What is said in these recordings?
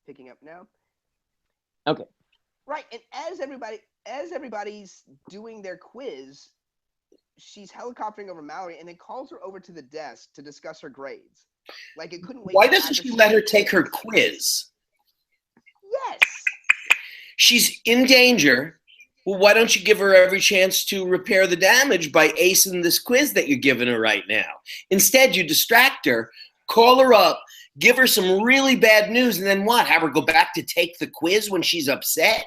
picking up now. Okay. Right, and as everybody's doing their quiz, she's helicoptering over Mallory and then calls her over to the desk to discuss her grades. Like it couldn't wait. Why doesn't she let her take her quiz? Yes. She's in danger. Well, why don't you give her every chance to repair the damage by acing this quiz that you're giving her right now? Instead, you distract her, call her up, give her some really bad news, and then what? Have her go back to take the quiz when she's upset?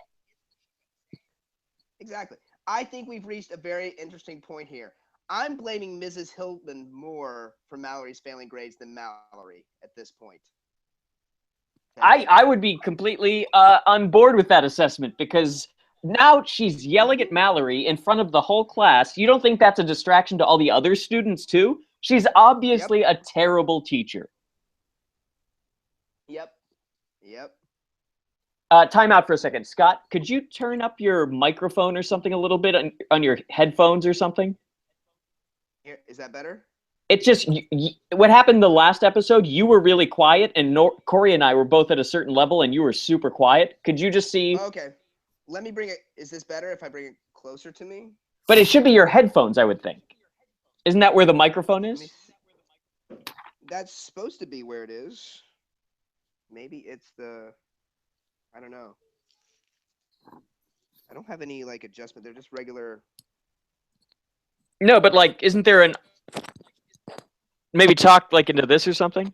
Exactly. I think we've reached a very interesting point here. I'm blaming Mrs. Hillman more for Mallory's failing grades than Mallory at this point. I would be completely on board with that assessment because now she's yelling at Mallory in front of the whole class. You don't think that's a distraction to all the other students too? She's obviously a terrible teacher. Yep. Time out for a second. Scott, could you turn up your microphone or something a little bit on your headphones or something? Here, is that better? It's just, what happened the last episode, you were really quiet, and Corey and I were both at a certain level, and you were super quiet. Could you just see? Okay. Let me bring it. Is this better if I bring it closer to me? But it should be your headphones, I would think. Isn't that where the microphone is? That's supposed to be where it is. Maybe it's the... I don't know. I don't have any like adjustment. They're just regular. No, but like, isn't there an... Maybe talk like into this or something?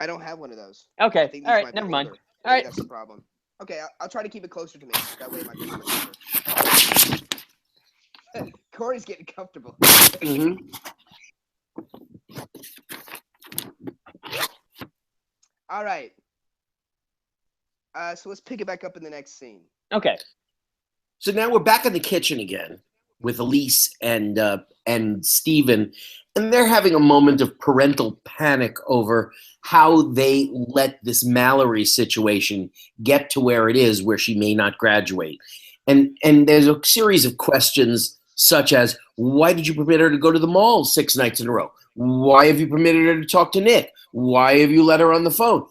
I don't have one of those. Okay. All right. Never mind. All right. That's the problem. Okay, I'll try to keep it closer to me. That way it might be closer. Corey's getting comfortable. Mm-hmm. All right. So let's pick it back up in the next scene. Okay. So now we're back in the kitchen again with Elise and Steven, and they're having a moment of parental panic over how they let this Mallory situation get to where it is, where she may not graduate. And there's a series of questions such as, why did you permit her to go to the mall 6 nights in a row? Why have you permitted her to talk to Nick? Why have you let her on the phone?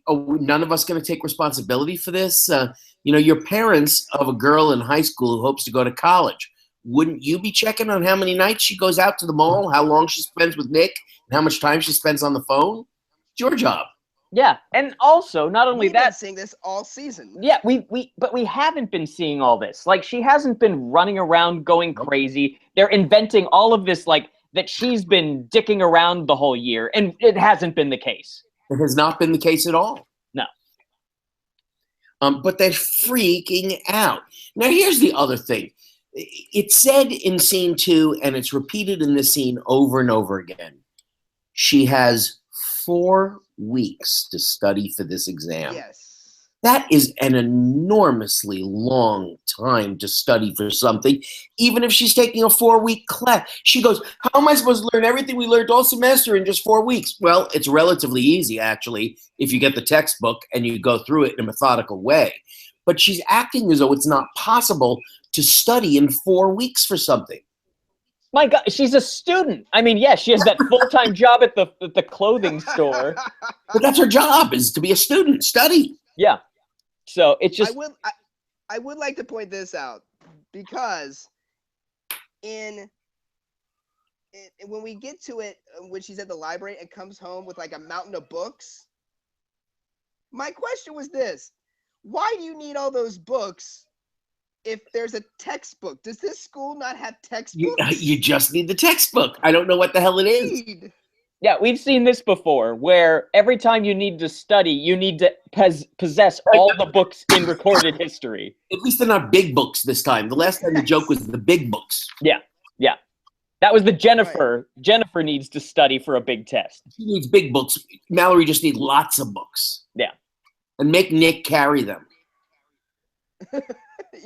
Oh, none of us going to take responsibility for this? You're parents of a girl in high school who hopes to go to college. Wouldn't you be checking on how many nights she goes out to the mall, how long she spends with Nick, and how much time she spends on the phone? It's your job. Yeah, and also, not only We've been that... seeing this all season. Yeah, but we haven't been seeing all this. Like, she hasn't been running around going crazy. They're inventing all of this, like, that she's been dicking around the whole year, and it hasn't been the case. It has not been the case at all. No. But they're freaking out. Now, here's the other thing. It's said in scene 2, and it's repeated in this scene over and over again. She has 4 weeks to study for this exam. Yes. That is an enormously long time to study for something, even if she's taking a 4-week class. She goes, how am I supposed to learn everything we learned all semester in just 4 weeks? Well, it's relatively easy, actually, if you get the textbook and you go through it in a methodical way. But she's acting as though it's not possible to study in 4 weeks for something. My God, she's a student. I mean, yes, she has that full-time job at the clothing store. But that's her job, is to be a student, study. Yeah. So it's just... I would like to point this out because when we get to it, when she's at the library and comes home with like a mountain of books, my question was this: why do you need all those books if there's a textbook? Does this school not have textbooks? You just need the textbook. I don't know what the hell it is. Yeah, we've seen this before, where every time you need to study, you need to possess all the books in recorded history. At least they're not big books this time. The last time the joke was the big books. Yeah. That was the Jennifer. Right. Jennifer needs to study for a big test. She needs big books. Mallory just needs lots of books. Yeah. And make Nick carry them.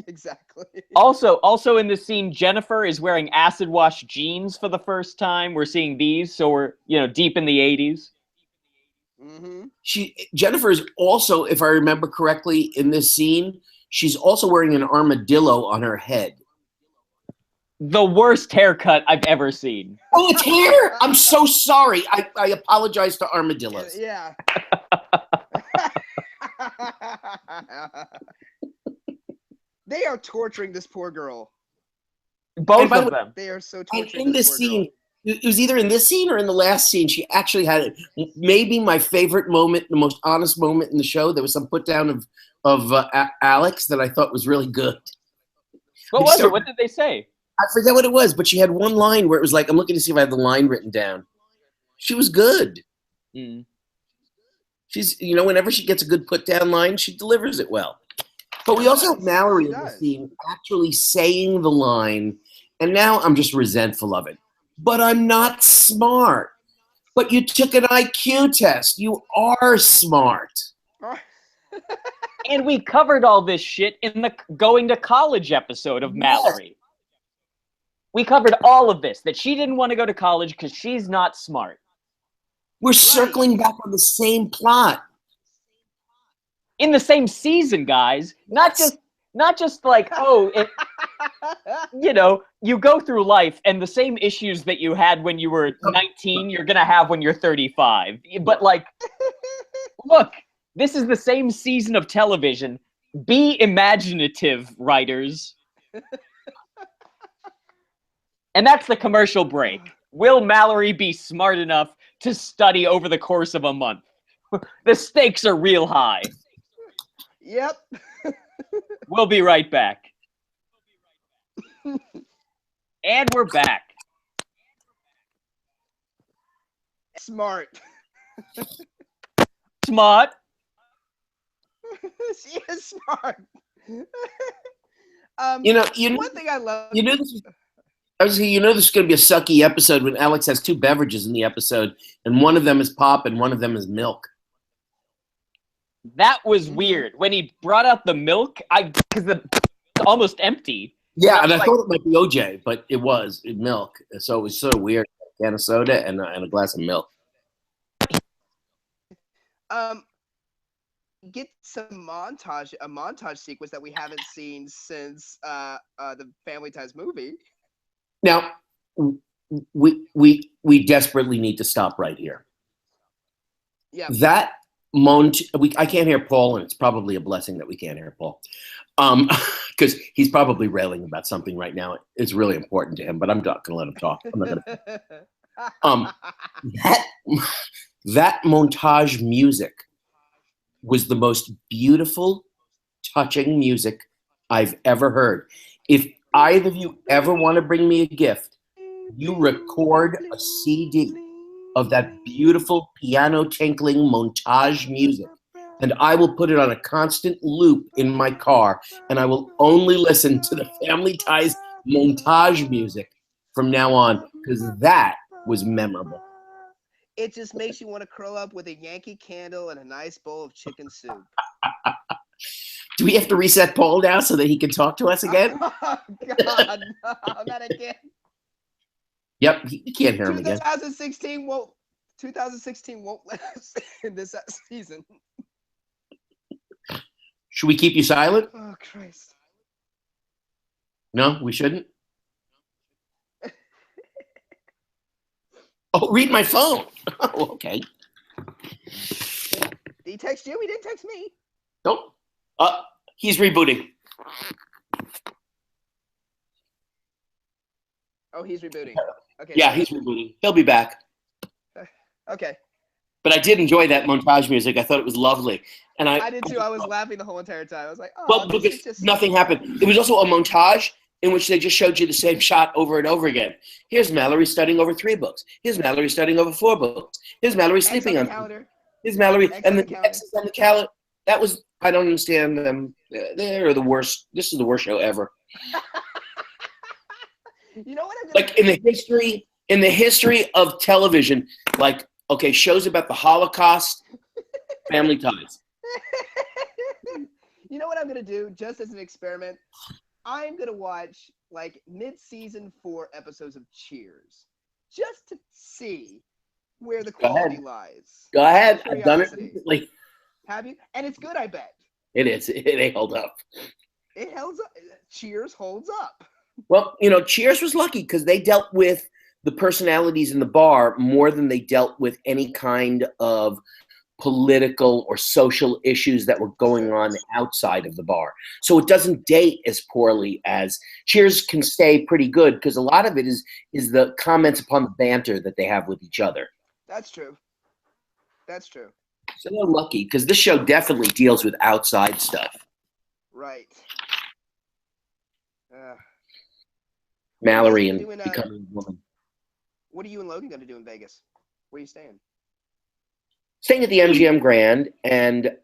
Exactly. Also in this scene, Jennifer is wearing acid wash jeans for the first time. We're seeing these, so we're deep in the 80s. Mm-hmm. Jennifer is also, if I remember correctly, in this scene, she's also wearing an armadillo on her head. the worst haircut I've ever seen. Oh, it's hair? I'm so sorry. I apologize to armadillos. Yeah. They are torturing this poor girl. Both of them. They are so And torturing in this this poor girl. scene, it was either in this scene or in the last scene, she actually had maybe my favorite moment, the most honest moment in the show. There was some put down of Alex that I thought was really good. What was it? What did they say? I forget what it was, but she had one line where it was like, I'm looking to see if I have the line written down. She was good. Mm. She's, whenever she gets a good put down line, she delivers it well. But we also have Mallory in the scene actually saying the line, and now I'm just resentful of it. But I'm not smart. But you took an IQ test. You are smart. And we covered all this shit in the going to college episode of Mallory. We covered all of this, that she didn't want to go to college because she's not smart. We're circling back on the same plot. In the same season, guys. Not just like, you go through life and the same issues that you had when you were 19, you're going to have when you're 35. But like, look, this is the same season of television. Be imaginative, writers. And that's the commercial break. Will Mallory be smart enough to study over the course of a month? The stakes are real high. Yep. We'll be right back. And we're back. Smart. Smart. She is smart. One thing I love. This is this is going to be a sucky episode when Alex has two beverages in the episode, and one of them is pop and one of them is milk. That was weird. When he brought out the milk, because it's almost empty. Yeah, and I thought it might be OJ, but it was milk. So it was sort of weird. A can of soda and a glass of milk. Get a montage sequence that we haven't seen since the Family Ties movie. Now, we desperately need to stop right here. Yeah. That I can't hear Paul, and it's probably a blessing that we can't hear Paul, because he's probably railing about something right now. It's really important to him, but I'm not going to let him talk. I'm not going to. That montage music was the most beautiful, touching music I've ever heard. If either of you ever want to bring me a gift, you record a CD of that beautiful piano tinkling montage music, and I will put it on a constant loop in my car, and I will only listen to the Family Ties montage music from now on, because that was memorable. It just makes you want to curl up with a Yankee candle and a nice bowl of chicken soup. Do we have to reset Paul now so that he can talk to us again? Oh, God, no, not again. Yep, he can't hear him again. 2016 won't let us in this season. Should we keep you silent? Oh, Christ. No, we shouldn't? Oh, read my phone. Oh, okay. Did he text you? He didn't text me. Nope. He's rebooting. Oh, he's rebooting. Okay. Yeah, he's rebooting. He'll be back. Okay. But I did enjoy that montage music. I thought it was lovely. And I did too. I was laughing the whole entire time. I was like, oh, well, because just... nothing happened. It was also a montage in which they just showed you the same shot over and over again. Here's Mallory studying over 3 books. Here's Mallory studying over 4 books. Here's Mallory sleeping on calendar. Here's Mallory X and on the X's on the calendar. That was, I don't understand them. They're the worst. This is the worst show ever. You know what? Like in the history of television, like, okay, shows about the Holocaust, Family Ties. You know what I'm gonna do, just as an experiment? I'm gonna watch like mid-season 4 episodes of Cheers, just to see where the quality lies. Go ahead. I've done it recently. Have you? And it's good, I bet. It is. It hold up. It holds up. Cheers holds up. Well, Cheers was lucky because they dealt with the personalities in the bar more than they dealt with any kind of political or social issues that were going on outside of the bar. So it doesn't date as poorly as Cheers can stay pretty good because a lot of it is the comments upon the banter that they have with each other. That's true. That's true. So they're lucky because this show definitely deals with outside stuff. Right. Mallory and doing, becoming a woman. What are you and Logan going to do in Vegas? Where are you staying? Staying at the MGM Grand, and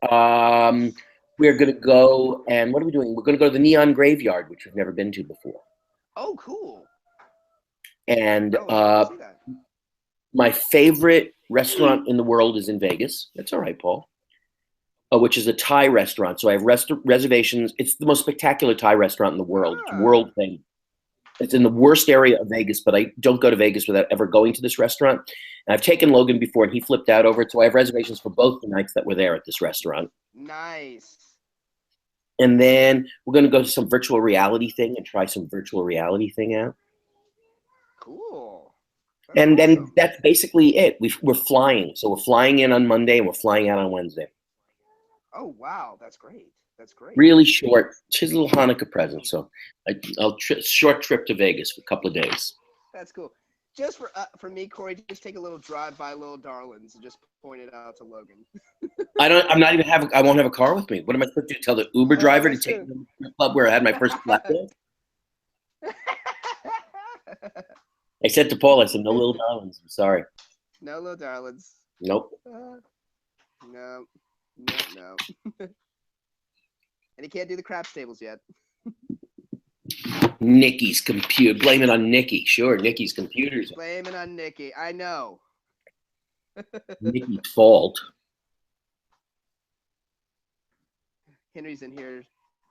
we're going to go, and what are we doing? We're going to go to the Neon Graveyard, which we've never been to before. Oh, cool. And see that. My favorite restaurant in the world is in Vegas. That's all right, Paul. Which is a Thai restaurant. So I have reservations. It's the most spectacular Thai restaurant in the world. It's world famous. It's in the worst area of Vegas, but I don't go to Vegas without ever going to this restaurant. And I've taken Logan before, and he flipped out over it. So I have reservations for both the nights that we're there at this restaurant. Nice. And then we're going to go to some virtual reality thing and try some virtual reality thing out. Cool. And then that's basically it. We're flying. So we're flying in on Monday, and we're flying out on Wednesday. Oh, wow. That's great. That's great. Really short. She's a little Hanukkah present. So I'll short trip to Vegas for a couple of days. That's cool. Just for me, Corey, just take a little drive by Little Darlings and just point it out to Logan. I won't have a car with me. What am I supposed to do? Tell the Uber driver to take me to the club where I had my first black dance? I said to Paul, I said, no Little Darlings. I'm sorry. No Little Darlings. Nope. No. And he can't do the craps tables yet. Nikki's computer. Blame it on Nikki. Sure, Nikki's computers. Blame it on Nikki. I know. Nikki's fault. Henry's in here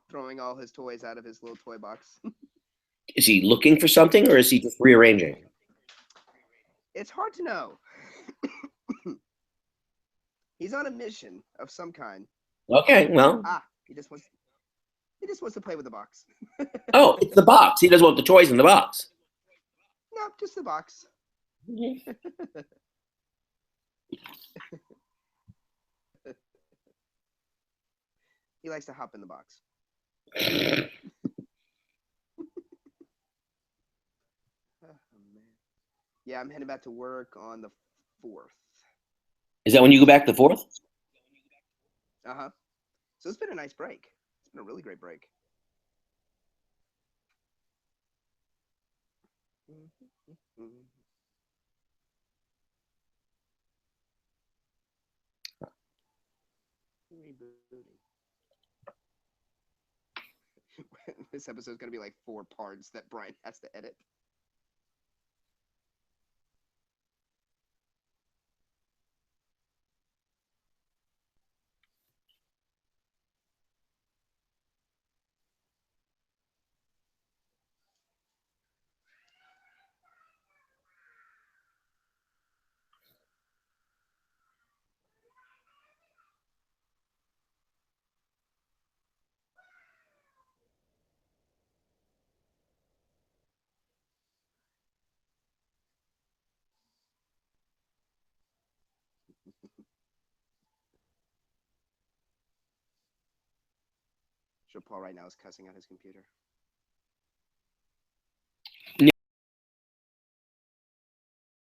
throwing all his toys out of his little toy box. Is he looking for something or is he just rearranging? It's hard to know. He's on a mission of some kind. Okay, well. He just wants to play with the box. Oh, it's the box. He doesn't want the toys in the box. No, just the box. He likes to hop in the box. Yeah, I'm heading back to work on the 4th. Is that when you go back the 4th? Uh-huh. So it's been a nice break. It's been a really great break. This episode is going to be like 4 parts that Brian has to edit. Sure, Paul right now is cussing out his computer.